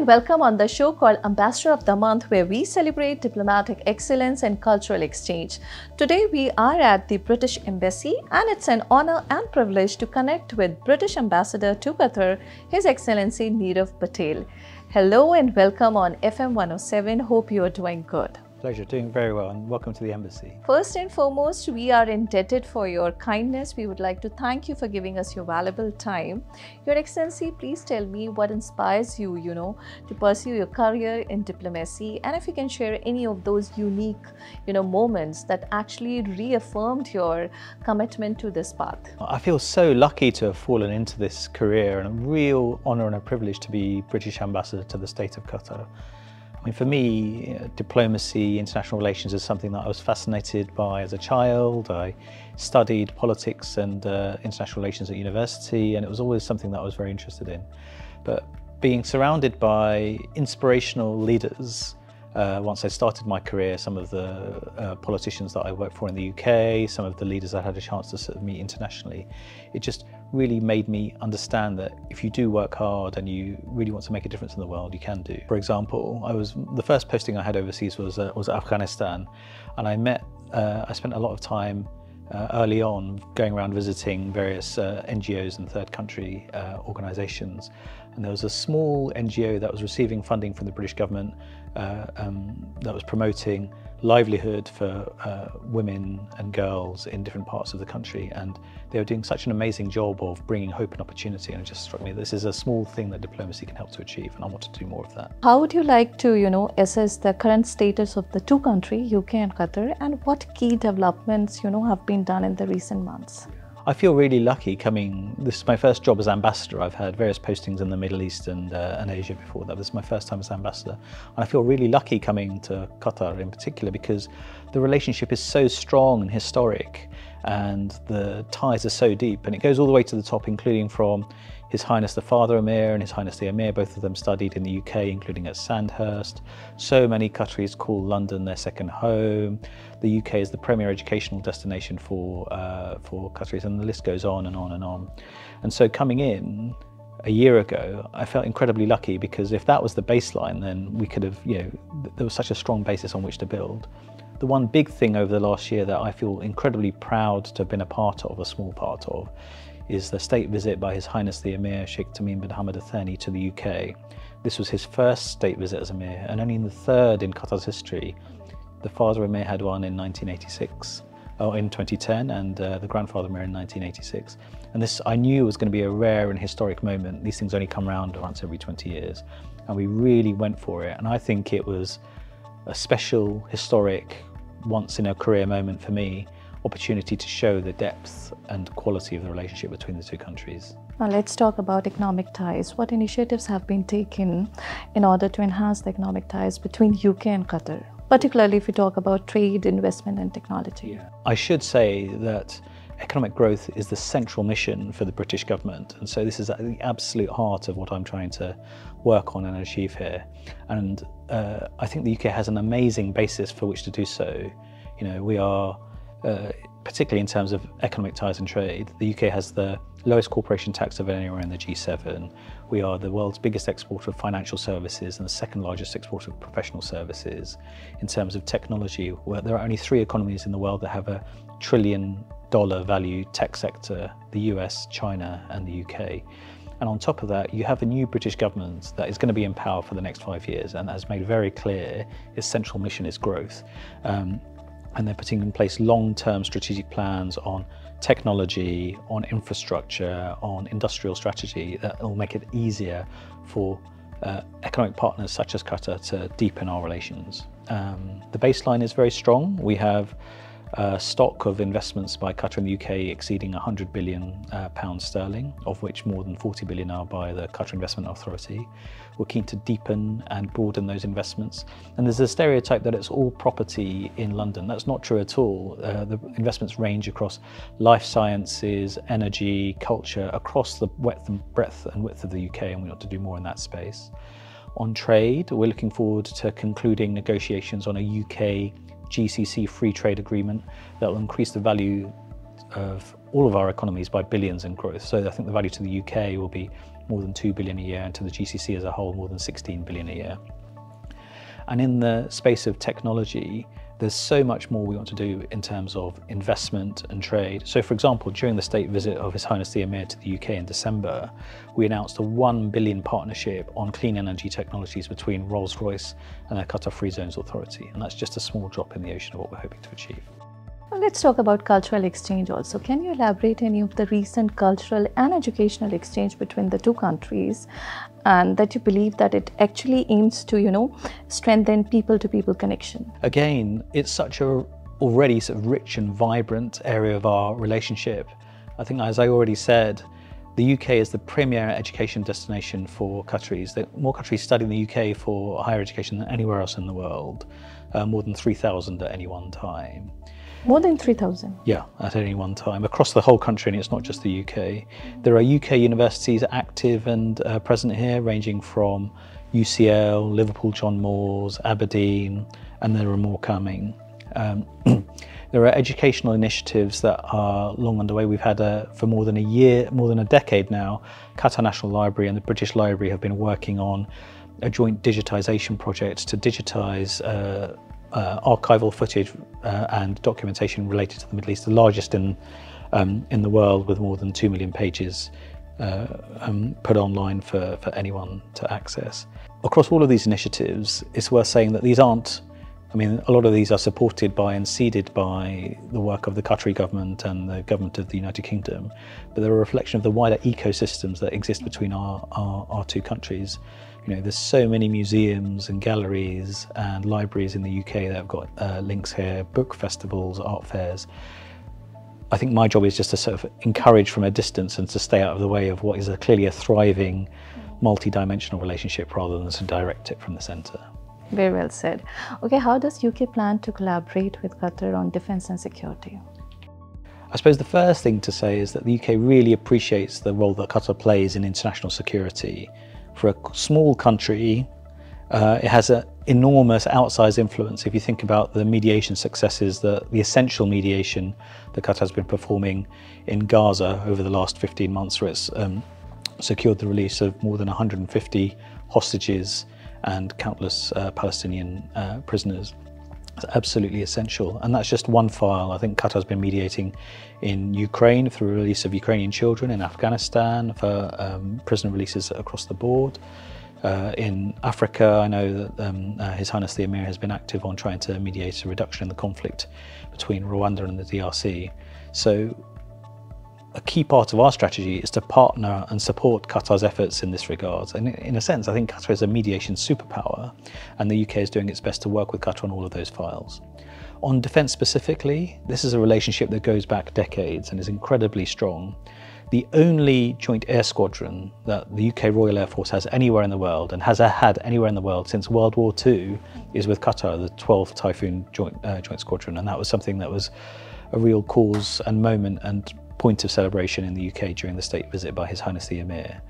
welcome on the show called Ambassador of the Month, where we celebrate diplomatic excellence and cultural exchange. Today we are at the British Embassy and it's an honor and privilege to connect with British Ambassador to Qatar, His Excellency Neerav Patel. Hello and welcome on FM 107. Hope you are doing good. Pleasure, doing very well, and welcome to the embassy. First and foremost, we are indebted for your kindness. We would like to thank you for giving us your valuable time. Your Excellency, please tell me what inspires you, to pursue your career in diplomacy, and if you can share any of those unique, moments that actually reaffirmed your commitment to this path. I feel so lucky to have fallen into this career, and a real honour and a privilege to be British Ambassador to the State of Qatar. I mean, for me, diplomacy, international relations is something that I was fascinated by as a child. I studied politics and international relations at university, and it was always something that I was very interested in. But being surrounded by inspirational leaders, once I started my career, some of the politicians that I worked for in the UK, some of the leaders I had a chance to sort of meet internationally, it just really made me understand that if you do work hard and you really want to make a difference in the world, you can do. For example, the first posting I had overseas was Afghanistan, and I spent a lot of time early on going around visiting various NGOs and third country organisations, and there was a small NGO that was receiving funding from the British government that was promoting livelihood for women and girls in different parts of the country, and they were doing such an amazing job of bringing hope and opportunity, and it just struck me this is a small thing that diplomacy can help to achieve, and I want to do more of that. How would you like to assess the current status of the two countries, UK and Qatar, and what key developments have been done in the recent months? I feel really lucky this is my first job as ambassador. I've had various postings in the Middle East and Asia before that. This is my first time as ambassador. And I feel really lucky coming to Qatar in particular because the relationship is so strong and historic, and the ties are so deep, and it goes all the way to the top, including from His Highness the Father Emir and His Highness the Emir. Both of them studied in the UK, including at Sandhurst. So many Qataris call London their second home. The UK is the premier educational destination for Qataris, and the list goes on and on and on. And so coming in a year ago, I felt incredibly lucky because if that was the baseline, then we could have, there was such a strong basis on which to build. The one big thing over the last year that I feel incredibly proud to have been a small part of, is the state visit by His Highness the Emir Sheikh Tamim bin Hamad Al Thani to the UK. This was his first state visit as Emir, and only the third in Qatar's history. The father Emir had one in 1986, in 2010, and the grandfather Emir in 1986. And this I knew was going to be a rare and historic moment. These things only come around once every 20 years. And we really went for it. And I think it was a special, historic, once in a career moment for me, opportunity to show the depth and quality of the relationship between the two countries. Now let's talk about economic ties. What initiatives have been taken in order to enhance the economic ties between UK and Qatar, particularly if we talk about trade, investment and technology? I should say that economic growth is the central mission for the British government, and so this is at the absolute heart of what I'm trying to work on and achieve here. And I think the UK has an amazing basis for which to do so. We are particularly in terms of economic ties and trade, the UK has the lowest corporation tax of anywhere in the G7. We are the world's biggest exporter of financial services and the second largest exporter of professional services. In terms of technology, there are only 3 economies in the world that have a $1 trillion value tech sector: the US, China and the UK. And on top of that, you have a new British government that is going to be in power for the next 5 years, and has made very clear its central mission is growth. And they're putting in place long-term strategic plans on technology, on infrastructure, on industrial strategy that will make it easier for economic partners such as Qatar to deepen our relations. The baseline is very strong. We have stock of investments by Qatar in the UK exceeding £100 billion, of which more than 40 billion are by the Qatar Investment Authority. We're keen to deepen and broaden those investments. And there's a stereotype that it's all property in London. That's not true at all. The investments range across life sciences, energy, culture, across the breadth and width of the UK, and we want to do more in that space. On trade, we're looking forward to concluding negotiations on a UK GCC free trade agreement that will increase the value of all of our economies by billions in growth. So I think the value to the UK will be more than 2 billion a year, and to the GCC as a whole, more than 16 billion a year. And in the space of technology, there's so much more we want to do in terms of investment and trade. So for example, during the state visit of His Highness the Emir to the UK in December, we announced a 1 billion partnership on clean energy technologies between Rolls-Royce and the Qatar Free Zones Authority. And that's just a small drop in the ocean of what we're hoping to achieve. Well, let's talk about cultural exchange also. Can you elaborate any of the recent cultural and educational exchange between the two countries, and that you believe that it actually aims to, strengthen people-to-people connection? Again, it's such a already sort of rich and vibrant area of our relationship. I think, as I already said, the UK is the premier education destination for Qataris. More Qataris study in the UK for higher education than anywhere else in the world, more than 3,000 at any one time. More than 3,000? Yeah, at any one time, across the whole country, and it's not just the UK. There are UK universities active and present here, ranging from UCL, Liverpool John Moores, Aberdeen, and there are more coming. There are educational initiatives that are long underway. We've had for more than a decade now, Qatar National Library and the British Library have been working on a joint digitisation project to digitise archival footage and documentation related to the Middle East, the largest in the world, with more than 2 million pages put online for anyone to access. Across all of these initiatives, it's worth saying that these aren't, a lot of these are supported by and seeded by the work of the Qatari government and the government of the United Kingdom, but they're a reflection of the wider ecosystems that exist between our two countries. There's so many museums and galleries and libraries in the UK that have got links here, book festivals, art fairs. I think my job is just to sort of encourage from a distance and to stay out of the way of what is clearly a thriving, multi-dimensional relationship, rather than to direct it from the centre. Very well said. Okay, how does UK plan to collaborate with Qatar on defence and security? I suppose the first thing to say is that the UK really appreciates the role that Qatar plays in international security. For a small country, it has an enormous outsized influence. If you think about the mediation successes, the essential mediation that Qatar has been performing in Gaza over the last 15 months, where it's secured the release of more than 150 hostages and countless Palestinian prisoners. It's absolutely essential. And that's just one file. I think Qatar has been mediating in Ukraine for the release of Ukrainian children, in Afghanistan for prisoner releases across the board. In Africa, I know that His Highness the Emir has been active on trying to mediate a reduction in the conflict between Rwanda and the DRC. So a key part of our strategy is to partner and support Qatar's efforts in this regard. And in a sense, I think Qatar is a mediation superpower, and the UK is doing its best to work with Qatar on all of those files. On defence specifically, this is a relationship that goes back decades and is incredibly strong. The only joint air squadron that the UK Royal Air Force has anywhere in the world, and has had anywhere in the world since World War II, is with Qatar, the 12th Typhoon Joint Squadron, and that was something that was a real cause and moment and point of celebration in the UK during the state visit by His Highness the Emir.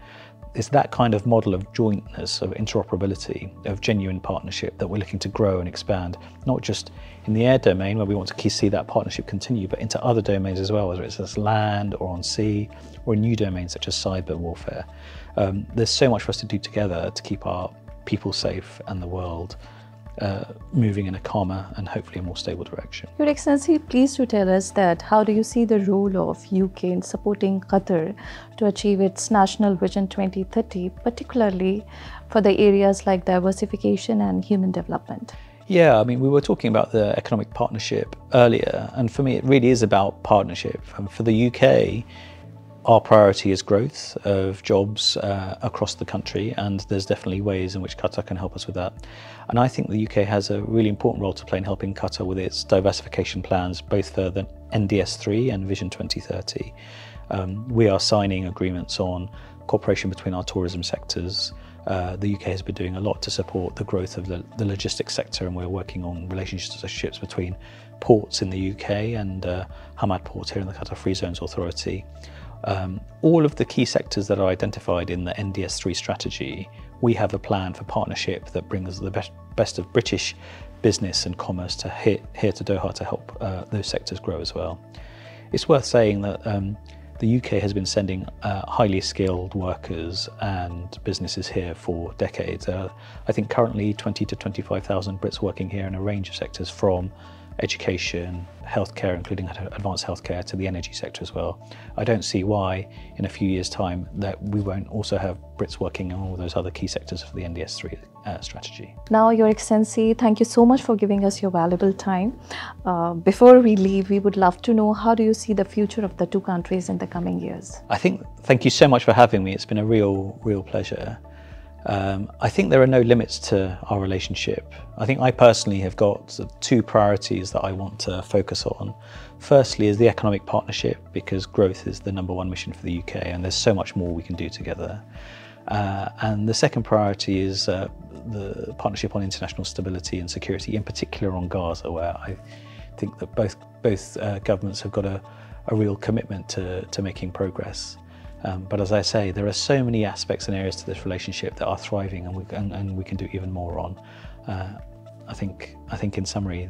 It's that kind of model of jointness, of interoperability, of genuine partnership that we're looking to grow and expand, not just in the air domain, where we want to see that partnership continue, but into other domains as well, whether it's as land or on sea, or in new domains such as cyber warfare. There's so much for us to do together to keep our people safe and the world moving in a calmer and hopefully a more stable direction. Your Excellency, please to tell us that how do you see the role of UK in supporting Qatar to achieve its National Vision 2030, particularly for the areas like diversification and human development? Yeah, we were talking about the economic partnership earlier, and for me it really is about partnership. And for the UK, our priority is growth of jobs across the country, and there's definitely ways in which Qatar can help us with that. And I think the UK has a really important role to play in helping Qatar with its diversification plans, both for the NDS3 and Vision 2030. We are signing agreements on cooperation between our tourism sectors. The UK has been doing a lot to support the growth of the logistics sector, and we're working on relationships between ports in the UK and Hamad Port here in the Qatar Free Zones Authority. All of the key sectors that are identified in the NDS3 strategy, we have a plan for partnership that brings the best of British business and commerce to here to Doha to help those sectors grow as well. it's worth saying that the UK has been sending highly skilled workers and businesses here for decades. I think currently 20 to 25,000 Brits working here in a range of sectors, from education, healthcare, including advanced healthcare, to the energy sector as well. I don't see why in a few years' time that we won't also have Brits working in all those other key sectors of the NDS3 strategy. Now, Your Excellency, thank you so much for giving us your valuable time. Before we leave, we would love to know, how do you see the future of the two countries in the coming years? Thank you so much for having me. It's been a real pleasure. I think there are no limits to our relationship. I think I personally have got two priorities that I want to focus on. Firstly is the economic partnership, because growth is the #1 mission for the UK and there's so much more we can do together. And the second priority is the partnership on international stability and security, in particular on Gaza, where I think that both governments have got a real commitment to making progress. But as I say, there are so many aspects and areas to this relationship that are thriving, and we can do even more on. I think in summary,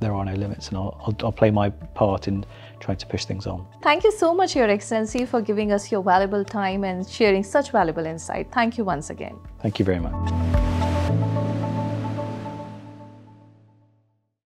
there are no limits, and I'll play my part in trying to push things on. Thank you so much, Your Excellency, for giving us your valuable time and sharing such valuable insight. Thank you once again. Thank you very much.